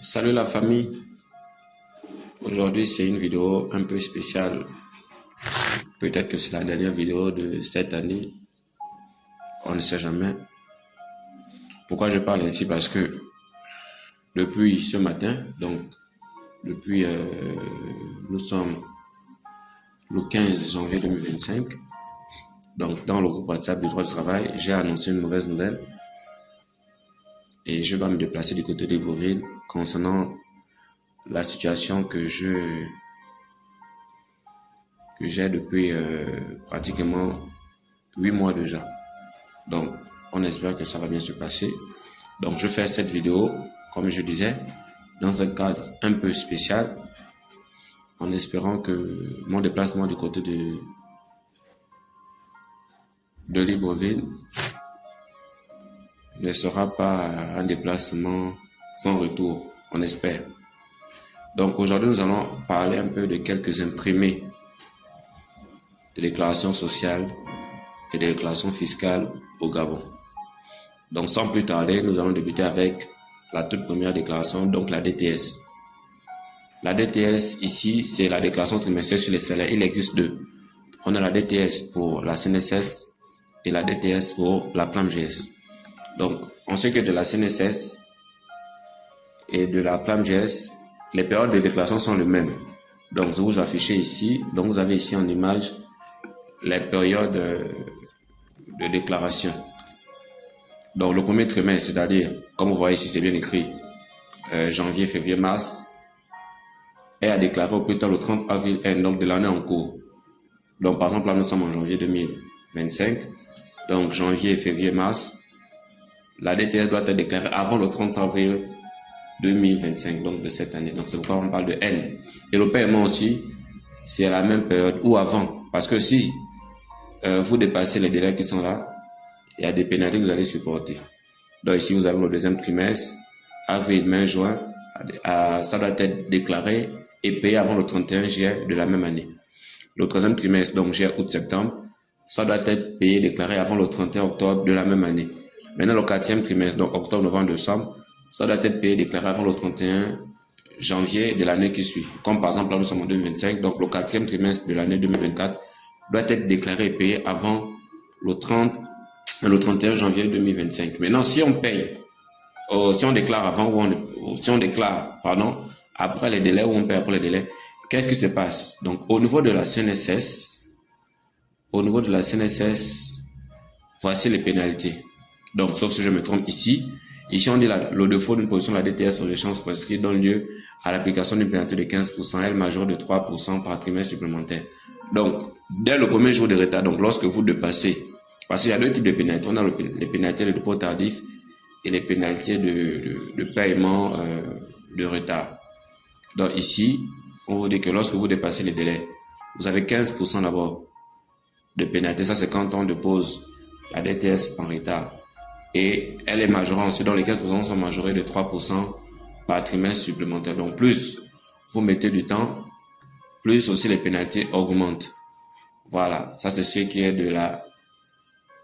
Salut la famille, aujourd'hui c'est une vidéo un peu spéciale. Peut-être que c'est la dernière vidéo de cette année, on ne sait jamais. Pourquoi je parle ici? Parce que depuis ce matin, donc depuis nous sommes le 15 janvier 2025, donc dans le groupe WhatsApp du droit du travail, j'ai annoncé une mauvaise nouvelle et je dois me déplacer du côté de Libreville concernant la situation que j'ai depuis pratiquement 8 mois déjà. Donc, on espère que ça va bien se passer. Donc, je fais cette vidéo, comme je disais, dans un cadre un peu spécial, en espérant que mon déplacement du côté de Libreville ne sera pas un déplacement sans retour, on espère. Donc, aujourd'hui, nous allons parler un peu de quelques imprimés de déclarations sociales et de déclarations fiscales au Gabon. Donc, sans plus tarder, nous allons débuter avec la toute première déclaration, donc la DTS. La DTS, ici, c'est la déclaration trimestrielle sur les salaires. Il existe deux. On a la DTS pour la CNSS et la DTS pour la PLAMGS. Donc, en ce qui est de la CNSS et de la PLAMGS, les périodes de déclaration sont les mêmes. Donc, je vous affiche ici. Donc, vous avez ici en image les périodes de déclaration. Donc, le premier trimestre, c'est-à-dire, comme vous voyez ici, c'est bien écrit, janvier, février, mars, est à déclarer au plus tard le 30 avril, donc de l'année en cours. Donc, par exemple, là, nous sommes en janvier 2025. Donc, janvier, février, mars, la DTS doit être déclarée avant le 30 avril 2025, donc de cette année. Donc, c'est pourquoi on parle de N. Et le paiement aussi, c'est à la même période ou avant. Parce que si vous dépassez les délais qui sont là, il y a des pénalités que vous allez supporter. Donc, ici, vous avez le deuxième trimestre, avril, mai, juin, ça doit être déclaré et payé avant le 31 juillet de la même année. Le troisième trimestre, donc juillet, août, septembre, ça doit être payé et déclaré avant le 31 octobre de la même année. Maintenant, le quatrième trimestre, donc octobre, novembre, décembre, ça doit être payé et déclaré avant le 31 janvier de l'année qui suit. Comme par exemple, là, nous sommes en 2025, donc le quatrième trimestre de l'année 2024 doit être déclaré et payé avant le 31 janvier 2025. Maintenant, si on paye, si on déclare avant ou si on déclare, pardon, après les délais ou on paye après les délais, qu'est-ce qui se passe? Donc, au niveau de la CNSS, voici les pénalités. Donc, sauf si je me trompe ici. Ici, on dit le défaut d'une position de la DTS sur l'échéance prescrite donne lieu à l'application d'une pénalité de 15%, elle majeure de 3% par trimestre supplémentaire. Donc, dès le premier jour de retard, donc lorsque vous dépassez, parce qu'il y a deux types de pénalités. On a les pénalités de dépôt tardif et les pénalités de paiement de retard. Donc ici, on vous dit que lorsque vous dépassez les délais, vous avez 15% d'abord de pénalité. Ça, c'est quand on dépose la DTS en retard. Et elle est majorée ensuite, donc les 15% sont majorés de 3% par trimestre supplémentaire. Donc plus vous mettez du temps, plus aussi les pénalités augmentent. Voilà, ça c'est ce qui est de la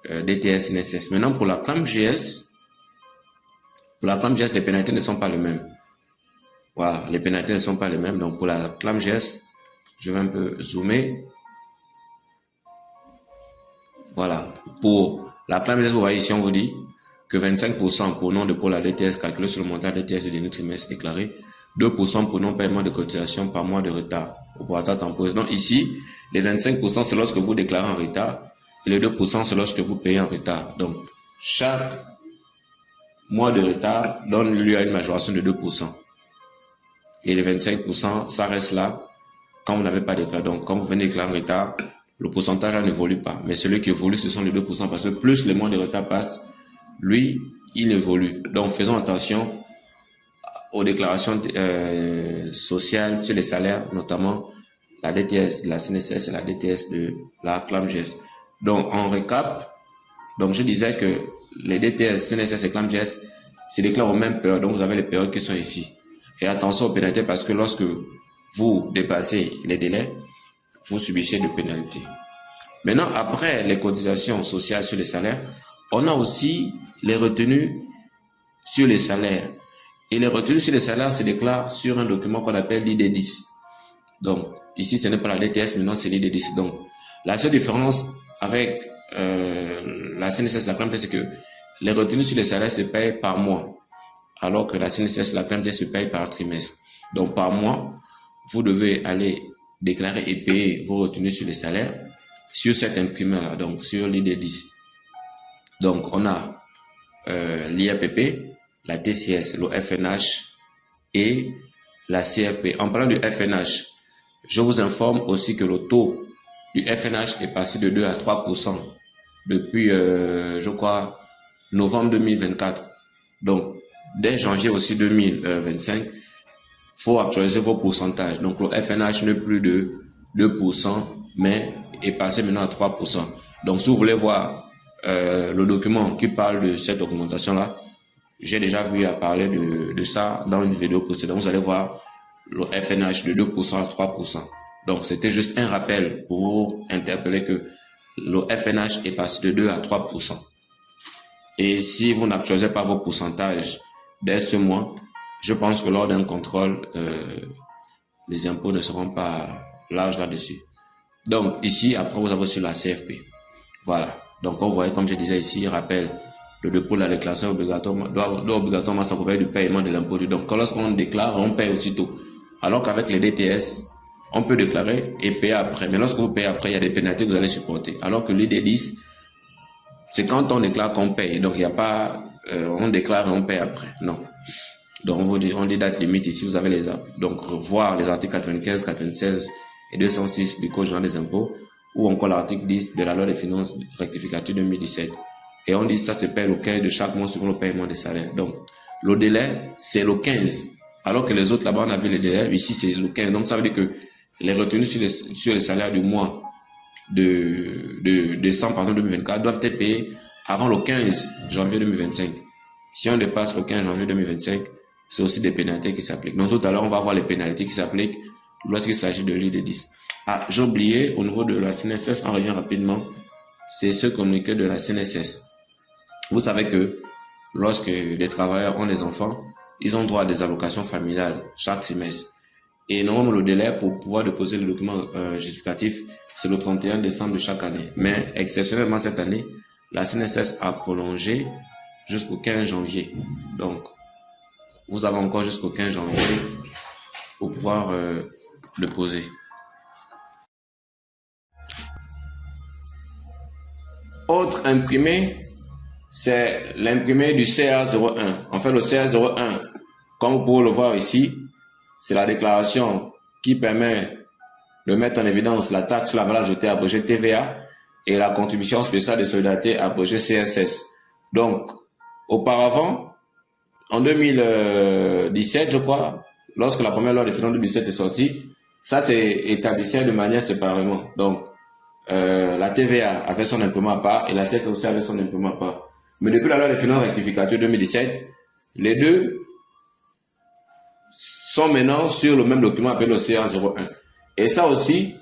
DTS NSS. Maintenant, pour la PLAMGS, les pénalités ne sont pas les mêmes. Voilà, les pénalités ne sont pas les mêmes. Donc, pour la PLAMGS, je vais un peu zoomer. Voilà. Pour la PLAMGS, vous voyez ici, on vous dit que 25% pour non dépôt la DTS calculé sur le montant de DTS du dernier trimestre déclaré, 2% pour non-paiement de cotisation par mois de retard au retard temporaire. Donc, ici, les 25%, c'est lorsque vous déclarez en retard et les 2%, c'est lorsque vous payez en retard. Donc, chaque mois de retard donne lieu à une majoration de 2%. Et les 25%, ça reste là quand vous n'avez pas déclaré. Donc, quand vous venez déclarer en retard, le pourcentage là n'évolue pas. Mais celui qui évolue, ce sont les 2%, parce que plus les mois de retard passent, lui, il évolue. Donc, faisons attention aux déclarations sociales sur les salaires, notamment la DTS de la CNSS et la DTS de la PLAMGS. Donc, en récap, donc je disais que les DTS, CNSS et PLAMGS se déclarent aux mêmes périodes. Donc, vous avez les périodes qui sont ici. Et attention aux pénalités parce que lorsque vous dépassez les délais, vous subissez des pénalités. Maintenant, après les cotisations sociales sur les salaires, on a aussi les retenues sur les salaires. Et les retenues sur les salaires se déclarent sur un document qu'on appelle l'ID10. Donc, ici, ce n'est pas la DTS, mais non, c'est l'ID10. Donc, la seule différence avec la CNSS, la CNAMTS, c'est que les retenues sur les salaires se payent par mois, alors que la CNSS, la CNAMTS se paye par trimestre. Donc, par mois, vous devez aller déclarer et payer vos retenues sur les salaires sur cet imprimé-là, donc sur l'ID10. Donc, on a l'IAPP, la TCS, le FNH et la CFP. En parlant du FNH, je vous informe aussi que le taux du FNH est passé de 2 à 3% depuis, je crois, novembre 2024. Donc, dès janvier aussi 2025, faut actualiser vos pourcentages. Donc, le FNH n'est plus de 2%, mais est passé maintenant à 3%. Donc, si vous voulez voir le document qui parle de cette augmentation-là, j'ai déjà vu à parler de ça dans une vidéo précédente. Vous allez voir le FNH de 2% à 3%. Donc, c'était juste un rappel pour interpeller que le FNH est passé de 2 à 3%. Et si vous n'actualisez pas vos pourcentages dès ce mois, je pense que lors d'un contrôle, les impôts ne seront pas larges là-dessus. Donc, ici, après, vous avez aussi la CFP. Voilà. Donc, vous voyez, comme je disais ici, rappel, le dépôt de la déclaration doit obligatoirement s'accompagner du paiement de l'impôt. Donc, lorsqu'on déclare, on paye aussitôt. Alors qu'avec les DTS, on peut déclarer et payer après. Mais lorsque vous payez après, il y a des pénalités que vous allez supporter. Alors que l'ID10, c'est quand on déclare qu'on paye. Donc, il n'y a pas, on déclare et on paye après. Non. Donc, on dit date limite ici, vous avez les, donc, voir les articles 95, 96 et 206 du Code général des impôts, ou encore l'article 10 de la loi des finances rectificative 2017. Et on dit ça se paye le 15 de chaque mois suivant le paiement des salaires. Donc, le délai, c'est le 15. Alors que les autres là-bas, on avait le délai. Ici, c'est le 15. Donc, ça veut dire que les retenues sur les salaires du mois de décembre, par exemple, 2024, doivent être payées avant le 15 janvier 2025. Si on dépasse le 15 janvier 2025, c'est aussi des pénalités qui s'appliquent. Donc, tout à l'heure, on va voir les pénalités qui s'appliquent lorsqu'il s'agit de l'ID10. Ah, j'ai oublié, au niveau de la CNSS, on revient rapidement, c'est ce communiqué de la CNSS. Vous savez que lorsque les travailleurs ont des enfants, ils ont droit à des allocations familiales chaque trimestre. Et normalement, le délai pour pouvoir déposer le document justificatif, c'est le 31 décembre de chaque année. Mais exceptionnellement, cette année, la CNSS a prolongé jusqu'au 15 janvier. Donc, vous avez encore jusqu'au 15 janvier pour pouvoir le poser. Autre imprimé, c'est l'imprimé du CA01. En fait, le CA01, comme vous pouvez le voir ici, c'est la déclaration qui permet de mettre en évidence la taxe sur la valeur ajoutée abrégée TVA et la contribution spéciale de solidarité abrégée CSS. Donc, auparavant, en 2017, je crois, lorsque la première loi de finances 2017 est sortie, ça s'est établissé de manière séparément. Donc, la TVA avait son impôt à part et la CSS aussi avait son impôt à part. Mais depuis la loi de finances rectificative 2017, les deux sont maintenant sur le même document appelé le CA01. Et ça aussi,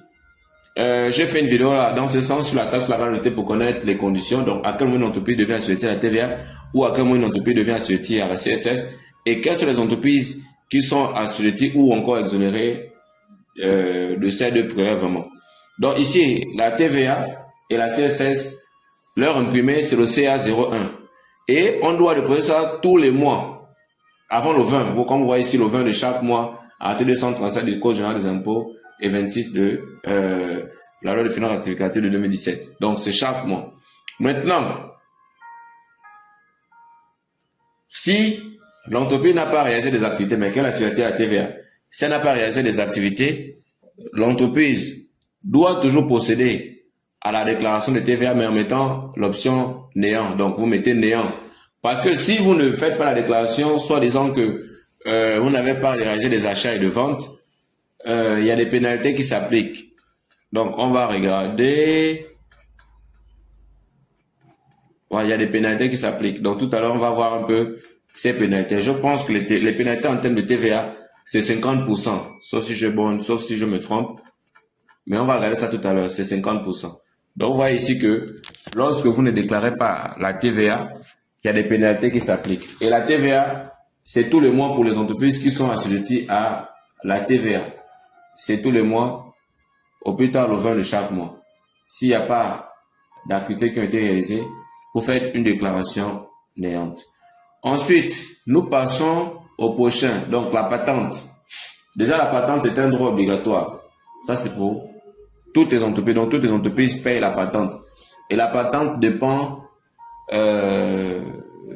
j'ai fait une vidéo là, dans ce sens sur la taxe sur la valeur ajoutée pour connaître les conditions. Donc, à quel moment une entreprise devient assujettie à la TVA ou à quel moment une entreprise devient assujettie à la CSS et quelles sont les entreprises qui sont assujetties ou encore exonérées de ces deux prélèvements. Donc ici, la TVA et la CSS, leur imprimé, c'est le CA01. Et on doit déposer ça tous les mois, avant le 20. Comme vous voyez ici, le 20 de chaque mois, à article 237 du Code général des impôts et 26 de la loi de finances rectificative de 2017. Donc c'est chaque mois. Maintenant, si l'entreprise n'a pas réalisé des activités, mais qu'elle a assujetti à la TVA, si elle n'a pas réalisé des activités, l'entreprise doit toujours procéder à la déclaration de TVA, mais en mettant l'option néant. Donc, vous mettez néant. Parce que si vous ne faites pas la déclaration, soit disant que vous n'avez pas réalisé des achats et de ventes, il y a des pénalités qui s'appliquent. Donc, on va regarder. Voilà, il y a des pénalités qui s'appliquent. Donc, tout à l'heure, on va voir un peu ces pénalités. Je pense que les pénalités en termes de TVA, c'est 50%. Sauf si je me trompe. Mais on va regarder ça tout à l'heure, c'est 50%. Donc, vous voyez ici que lorsque vous ne déclarez pas la TVA, il y a des pénalités qui s'appliquent. Et la TVA, c'est tous les mois pour les entreprises qui sont assujetties à la TVA. C'est tous les mois, au plus tard le 20 de chaque mois. S'il n'y a pas d'activités qui ont été réalisées, vous faites une déclaration néante. Ensuite, nous passons au prochain, donc la patente. Déjà, la patente est un droit obligatoire. Ça, c'est pour toutes les entreprises. Donc, toutes les entreprises payent la patente. Et la patente dépend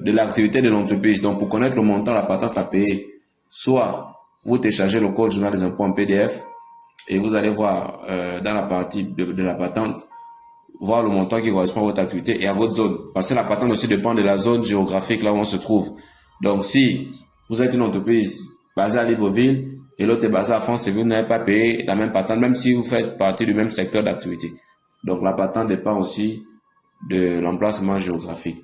de l'activité de l'entreprise. Donc, pour connaître le montant de la patente à payer, soit vous téléchargez le code journal des impôts en PDF et vous allez voir dans la partie de la patente, voir le montant qui correspond à votre activité et à votre zone. Parce que la patente aussi dépend de la zone géographique là où on se trouve. Donc, si vous êtes une entreprise basée à Libreville et l'autre est basée à France et vous n'avez pas payé la même patente, même si vous faites partie du même secteur d'activité. Donc, la patente dépend aussi de l'emplacement géographique.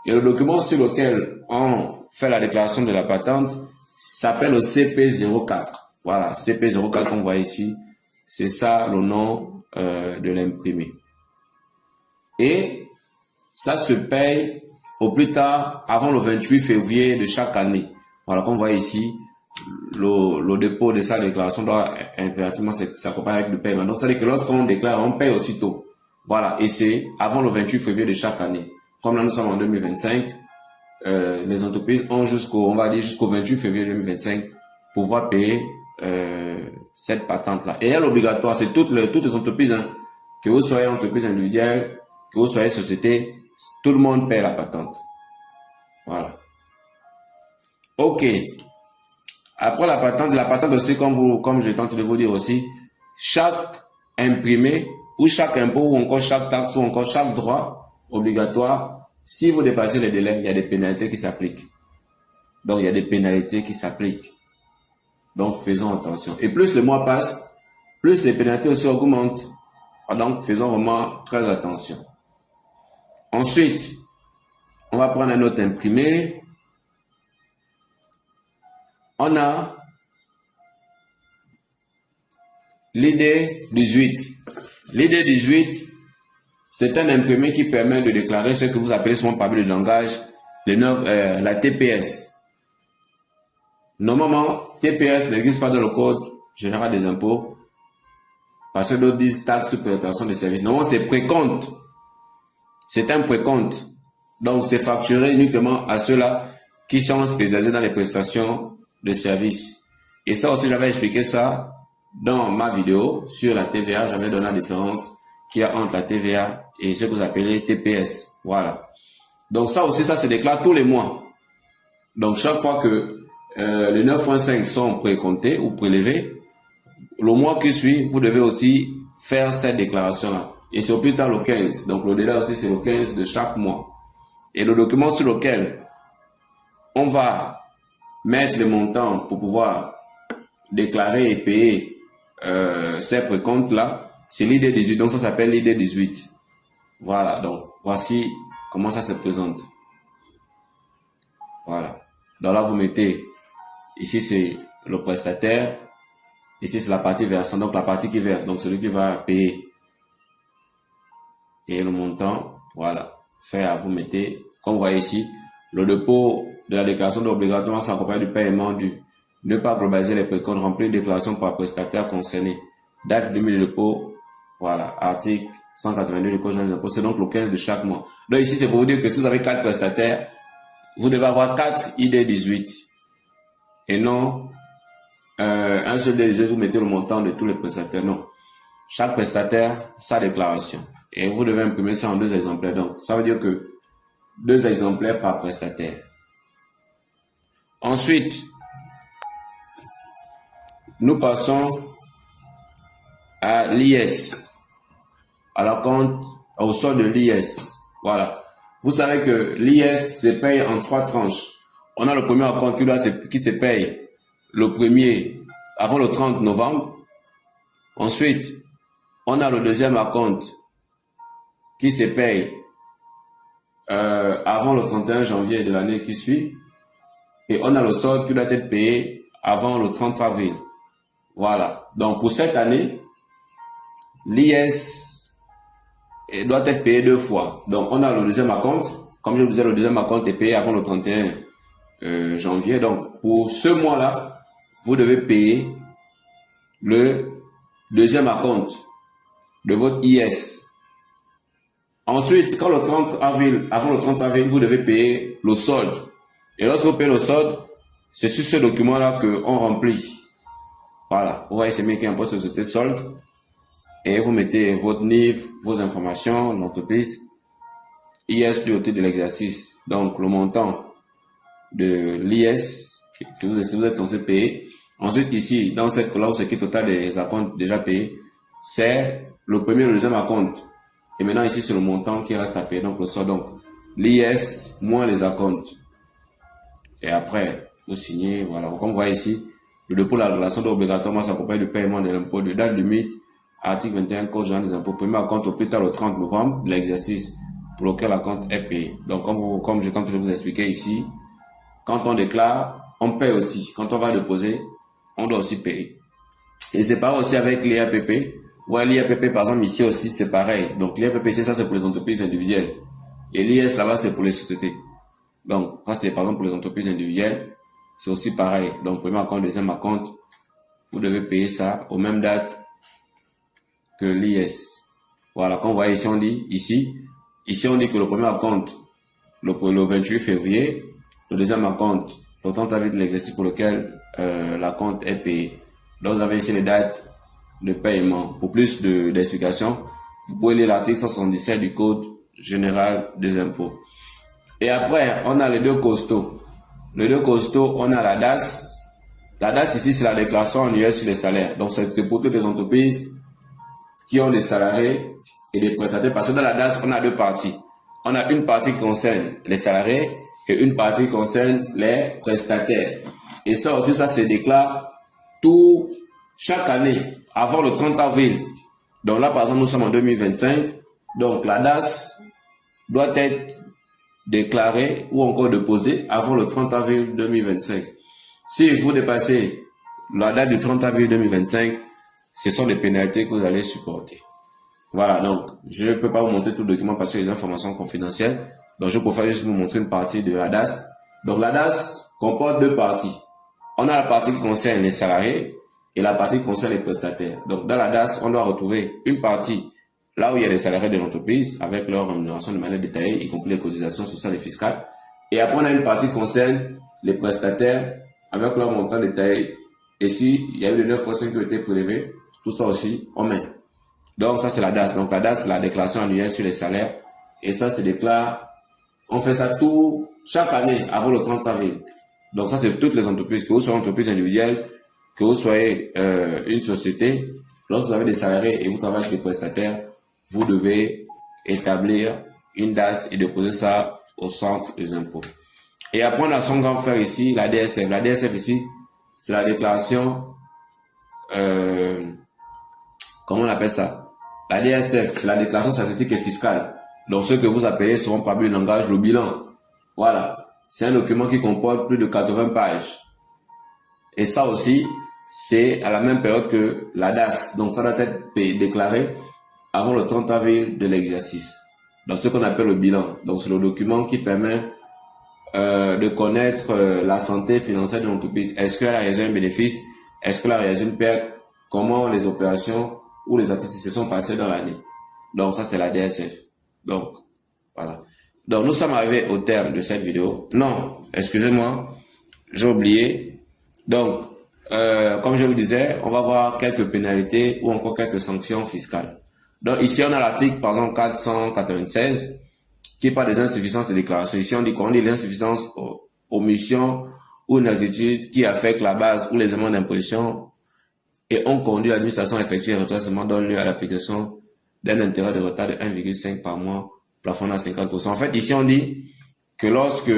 Et le document sur lequel on fait la déclaration de la patente s'appelle le CP04. Voilà, CP04 qu'on voit ici, c'est ça le nom de l'imprimé. Et ça se paye au plus tard avant le 28 février de chaque année. Voilà, comme vous voyez ici, le dépôt de sa déclaration doit impérativement s'accompagner avec le paiement. Donc, ça veut dire que lorsqu'on déclare, on paye aussitôt. Voilà, et c'est avant le 28 février de chaque année. Comme là, nous sommes en 2025, les entreprises ont jusqu'au 28 février 2025 pour pouvoir payer cette patente-là. Et elle est obligatoire, c'est toutes les entreprises, hein, que vous soyez entreprise individuelle, que vous soyez société, tout le monde paie la patente. Voilà. Ok. Après la patente aussi, comme je tente de vous dire aussi, chaque imprimé ou chaque impôt ou encore chaque taxe ou encore chaque droit obligatoire, si vous dépassez les délais, il y a des pénalités qui s'appliquent. Donc, il y a des pénalités qui s'appliquent. Donc, faisons attention. Et plus le mois passe, plus les pénalités aussi augmentent. Donc, faisons vraiment très attention. Ensuite, on va prendre un autre imprimé. On a l'ID 18. L'ID 18, c'est un imprimé qui permet de déclarer ce que vous appelez souvent par le langage, la TPS. Normalement, TPS n'existe pas dans le code général des impôts parce que d'autres disent taxe sur prestation de services. Non, c'est précompte. C'est un précompte. Donc, c'est facturé uniquement à ceux-là qui sont spécialisés dans les prestations de services. Et ça aussi, j'avais expliqué ça dans ma vidéo sur la TVA. J'avais donné la différence qu'il y a entre la TVA et ce que vous appelez TPS. Voilà. Donc, ça aussi, ça se déclare tous les mois. Donc, chaque fois que les 9,5 sont précomptés ou prélevés, le mois qui suit, vous devez aussi faire cette déclaration-là. Et c'est au plus tard le 15. Donc, le délai aussi, c'est le 15 de chaque mois. Et le document sur lequel on va mettre les montants pour pouvoir déclarer et payer ces précomptes-là, c'est l'ID 18. Donc, ça s'appelle l'ID 18. Voilà. Donc, voici comment ça se présente. Voilà. Donc là, vous mettez, ici, c'est le prestataire. Ici, c'est la partie versante. Donc, la partie qui verse. Donc, celui qui va payer. Et le montant, voilà. Fait, vous mettez, comme vous voyez ici, le dépôt de la déclaration d'obligatoire s'accompagne du paiement du ne pas globaliser les précomptes, remplir une déclaration par prestataire concerné. Date de mise de dépôt, voilà, article 182 du code général des impôts, c'est donc le 15 de chaque mois. Donc ici, c'est pour vous dire que si vous avez 4 prestataires, vous devez avoir 4 ID 18. Et non, un seul des 18, vous mettez le montant de tous les prestataires. Non. Chaque prestataire, sa déclaration. Et vous devez imprimer ça en 2 exemplaires. Donc, ça veut dire que 2 exemplaires par prestataire. Ensuite, nous passons à l'IS, à la compte, au solde de l'IS. Voilà. Vous savez que l'IS se paye en 3 tranches. On a le premier compte qui se paye le premier avant le 30 novembre. Ensuite, on a le deuxième compte qui se paye avant le 31 janvier de l'année qui suit. Et on a le solde qui doit être payé avant le 30 avril. Voilà. Donc, pour cette année, l'IS doit être payé 2 fois. Donc, on a le deuxième acompte. Comme je vous disais, le deuxième acompte est payé avant le 31 janvier. Donc, pour ce mois-là, vous devez payer le deuxième acompte de votre IS. Ensuite, quand le 30 avril, avant le 30 avril, vous devez payer le solde. Et lorsque vous payez le solde, c'est sur ce document-là qu'on remplit. Voilà, vous voyez, c'est mis qu'il y a un poste de société solde. Et vous mettez votre NIF, vos informations, l'entreprise, IS du côté de l'exercice. Donc, le montant de l'IS que vous êtes censé payer. Ensuite, ici, dans cette colonne, ce qui est total des acomptes déjà payés, c'est le premier et le deuxième acompte. Et maintenant, ici, c'est le montant qui reste à payer. Donc, le solde. Donc, l'IS moins les acomptes. Et après, vous signez, voilà. Comme vous voyez ici, le dépôt de la relation doit obligatoirement s'accompagner du paiement de l'impôt de date limite, article 21, Code général des impôts, premier acompte au plus tard le 30 novembre de l'exercice pour lequel l'acompte est payé. Donc, comme je tente de vous expliquer ici, quand on déclare, on paye aussi. Quand on va déposer, on doit aussi payer. Et c'est pareil aussi avec l'IAPP. Ouais, l'IAPP, par exemple, ici aussi, c'est pareil. Donc, l'IAPP, ça, c'est pour les entreprises individuelles. Et l'IS, là-bas, c'est pour les sociétés. Donc, ça, c'est par exemple pour les entreprises individuelles. C'est aussi pareil. Donc, premier acompte, deuxième acompte, vous devez payer ça aux mêmes dates que l'IS. Voilà, comme vous voyez ici, on dit, ici, on dit que le premier acompte, le 28 février, le deuxième acompte, le 30 avril de l'exercice pour lequel l'acompte est payé. Donc, vous avez ici les dates de paiement. Pour plus d'explications, vous pouvez lire l'article 177 du Code général des impôts. Et après, on a les deux costauds. Les deux costauds, on a la DAS. La DAS ici, c'est la déclaration annuelle sur les salaires. Donc, c'est pour toutes les entreprises qui ont des salariés et des prestataires. Parce que dans la DAS, on a deux parties. On a une partie qui concerne les salariés et une partie qui concerne les prestataires. Et ça aussi, ça se déclare chaque année, avant le 30 avril. Donc là, par exemple, nous sommes en 2025. Donc la DAS doit être déclarée ou encore déposée avant le 30 avril 2025. Si vous dépassez la date du 30 avril 2025, ce sont les pénalités que vous allez supporter. Voilà, donc je ne peux pas vous montrer tout le document parce que les informations confidentielles. Donc je préfère juste vous montrer une partie de la DAS. Donc la DAS comporte deux parties. On a la partie qui concerne les salariés et la partie qui concerne les prestataires. Donc dans la DAS, on doit retrouver une partie là où il y a les salariés de l'entreprise avec leur rémunération de manière détaillée, y compris les cotisations sociales et fiscales. Et après, on a une partie qui concerne les prestataires avec leur montant détaillé. Et si il y a eu les 9% qui ont été prélevés, tout ça aussi, on met. Donc ça, c'est la DAS. Donc la DAS, c'est la déclaration annuelle sur les salaires. Et ça se déclare, on fait ça chaque année avant le 30 avril. Donc ça, c'est toutes les entreprises, que vous soyez une entreprise individuelle, que vous soyez une société. Lorsque vous avez des salariés et vous travaillez avec des prestataires, vous devez établir une DAS et déposer ça au centre des impôts. Et après, on a son grand frère ici, la DSF. La DSF ici, c'est la déclaration, comment on appelle ça? La DSF, c'est la déclaration statistique et fiscale. Donc, ce que vous appelez seront par le langage le bilan. Voilà. C'est un document qui comporte plus de 80 pages. Et ça aussi, c'est à la même période que la DAS. Donc, ça doit être déclaré avant le 30 avril de l'exercice. Donc, ce qu'on appelle le bilan. Donc, c'est le document qui permet de connaître la santé financière de l'entreprise. Est-ce qu'elle a réalisé un bénéfice? Est-ce qu'elle a réalisé une perte? Comment les opérations ou les activités se sont passées dans l'année? Donc, ça, c'est la DSF. Donc, voilà. Donc, nous sommes arrivés au terme de cette vidéo. Non, excusez-moi, j'ai oublié. Donc, comme je vous disais, on va voir quelques pénalités ou encore quelques sanctions fiscales. Donc, ici, on a l'article, par exemple, 496, qui parle des insuffisances de déclaration. Ici, on dit qu'on dit l'insuffisance, omission ou une attitude qui affecte la base ou les éléments d'imposition et on conduit l'administration à effectuer un redressement donne lieu à l'application d'un intérêt de retard de 1,5 par mois, plafond à 50%. En fait, ici, on dit que lorsque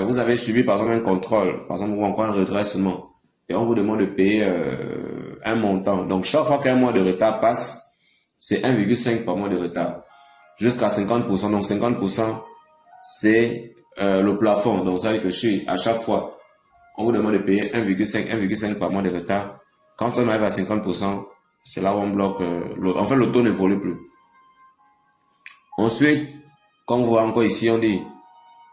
vous avez subi, par exemple, un contrôle, par exemple, ou encore un redressement, et on vous demande de payer un montant. Donc, chaque fois qu'un mois de retard passe, c'est 1,5 par mois de retard, jusqu'à 50%. Donc, 50%, c'est le plafond. Donc, ça veut dire que à chaque fois, on vous demande de payer 1,5 par mois de retard. Quand on arrive à 50%, c'est là où on bloque. En fait, le taux n'évolue plus. Ensuite, comme vous voyez encore ici,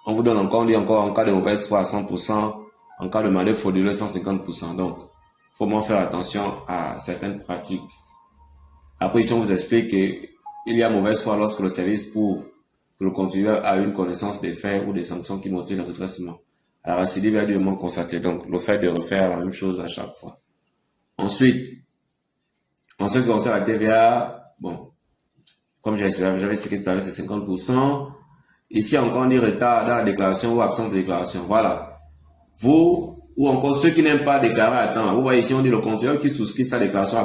on vous donne encore, on dit encore en cas de mauvaise foi à 100%, en cas de manœuvre frauduleuse 150%. Donc, faut vraiment faire attention à certaines pratiques. Après, ici, on vous explique qu'il y a mauvaise foi lorsque le service prouve que le contribuable a une connaissance des faits ou des sanctions qui motivent le redressement. La récidive est durement constatée. Donc, le fait de refaire la même chose à chaque fois. Ensuite, en ce qui concerne la TVA, bon, comme j'avais expliqué tout à l'heure, c'est 50%. Ici, encore, on dit retard dans la déclaration ou absence de déclaration. Voilà. Vous, ou encore ceux qui n'aiment pas déclarer à temps. Vous voyez ici, on dit le contribuable qui souscrit sa déclaration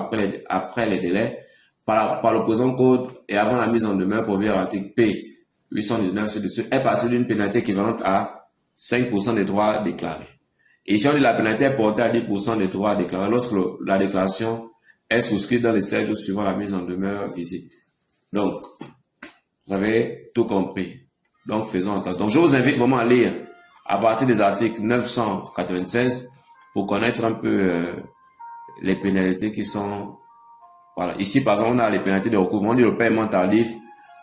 après les délais par le présent code et avant la mise en demeure pour via l'article P 819 ci-dessus est passé d'une pénalité équivalente à 5% des droits déclarés. Et ici, on dit la pénalité est portée à 10% des droits déclarés lorsque la déclaration est souscrite dans les 16 jours suivant la mise en demeure visite. Donc, vous avez tout compris. Donc, faisons attention. Donc, je vous invite vraiment à lire à partir des articles 996 pour connaître un peu les pénalités qui sont... Voilà. Ici, par exemple, on a les pénalités de recouvrement. On dit le paiement tardif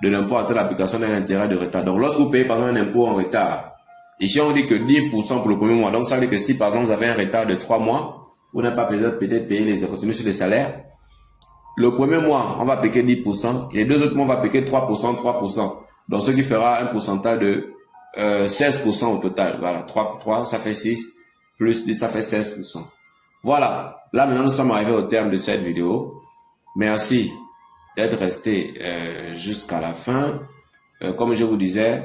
de l'impôt à l'application d'un intérêt de retard. Donc, lorsque vous payez, par exemple, un impôt en retard, ici, on dit que 10% pour le premier mois. Donc, ça veut dire que si, par exemple, vous avez un retard de 3 mois, vous n'avez pas peut-être payé les retenues sur les salaires. Le premier mois, on va payer 10%. Et les deux autres mois, on va payer 3%. Donc, ce qui fera un pourcentage de 16% au total. Voilà. 3, ça fait 6. Plus 10, ça fait 16%. Voilà. Là, maintenant, nous sommes arrivés au terme de cette vidéo. Merci d'être resté jusqu'à la fin. Comme je vous disais,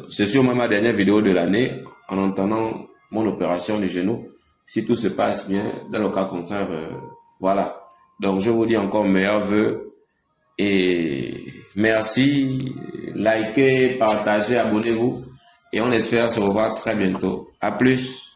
c'est sûrement ma dernière vidéo de l'année en entendant mon opération des genoux. Si tout se passe bien, dans le cas contraire, voilà. Donc, je vous dis encore meilleurs vœux et merci. Likez, partagez, abonnez-vous et on espère se revoir très bientôt. À plus.